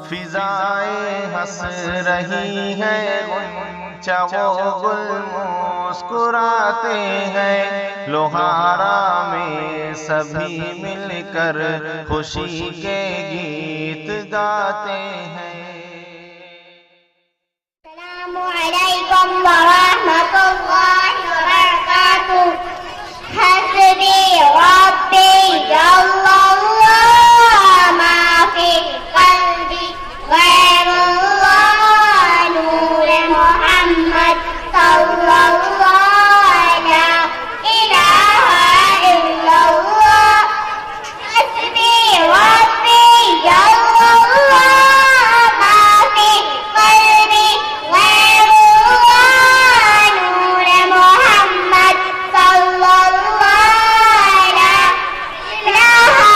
फिजाएं हंस रही हैं, गुंचा वो गुल मुस्कुराते हैं, लोहारा में सभी मिलकर खुशी के गीत गाते हैं। अस्सलामु अलैकुम व रहमतुल्लाहि व बरकातुहू। हस्बी रब्बी जल्लल्लाहु मा फी क़ल्बी गैरुल्लाह नूर मुहम्मद सल्लल्लाहु ला इलाहा इल्लल्लाह। हस्बी रब्बी जल्लल्लाहु मा फी क़ल्बी गैरुल्लाह नूर मुहम्मद सल्लल्लाहु ला इलाहा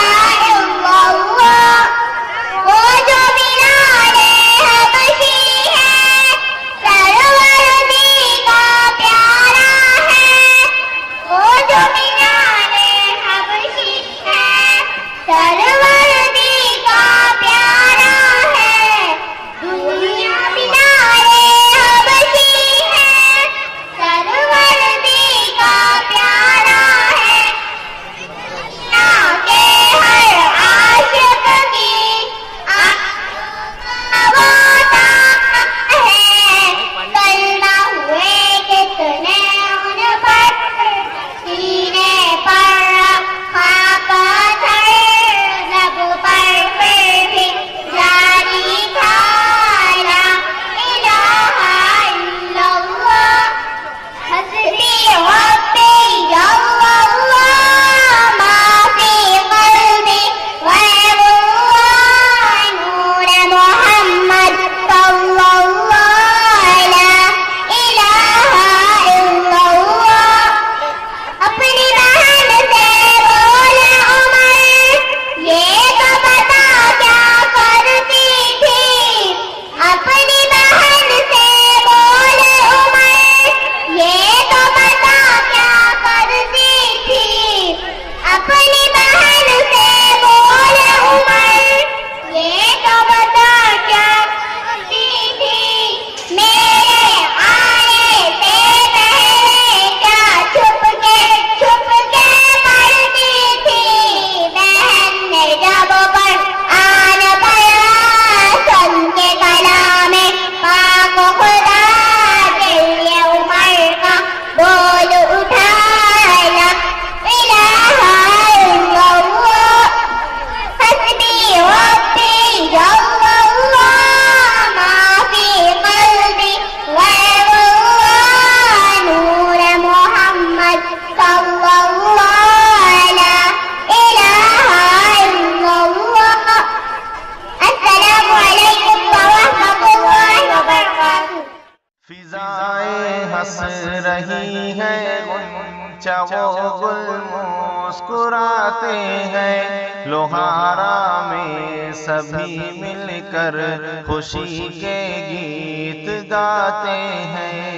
इल्लल्लाह। वो जो बिलाले हबशी है, सरवरदी का प्यारा है। वो जो बिलाले हबशी है, सरवरदी का प्यारा है। दुनिया बिलाले हबशी है, सरवरदी का प्यारा है। दुनिया के हर आशिक की आवाज़ है। कलमा हुए कितने उन पर, सीने पर रखा पत्थर, लब पर फिर भी जारी था ला इलाहा इल्लल्लाह। हस्बी रब्बी जल्लल्लाहु मा फी क़ल्बी गैरुल्लाह नूर मुहम्मद सल्लल्लाहु ला इलाहा इल्लल्लाह। अपनी बहन से बोले उमर, ये तो बता क्या करती थी। अपनी बहन से बोले उमर, ये तो बता क्या करती थी। अपनी बहन से बोले उमर, ये तो बता क्या करती थी। मेरे आने से पहले क्या छुप के पढ़ती थी। बहन ने जब कुरान पढ़ा, सुन के कलामे पाक खुदा, दिल उमर का बोल उठा ला इलाहा इल्लल्लाह। हस्बी रब्बी जल्लल्लाहु मा फी क़ल्बी गैरुल्लाह नूर मुहम्मद सल्लल्लाहु ला इलाहा इल्लल्लाह। अस्सलामु अलैकुम व रहमतुल्लाहि व बरकातुहू। फिजाएं हंस रही हैं, गुंचा वो गुल मुस्कुराते हैं, लोहारा में सभी मिलकर खुशी के गीत गाते हैं।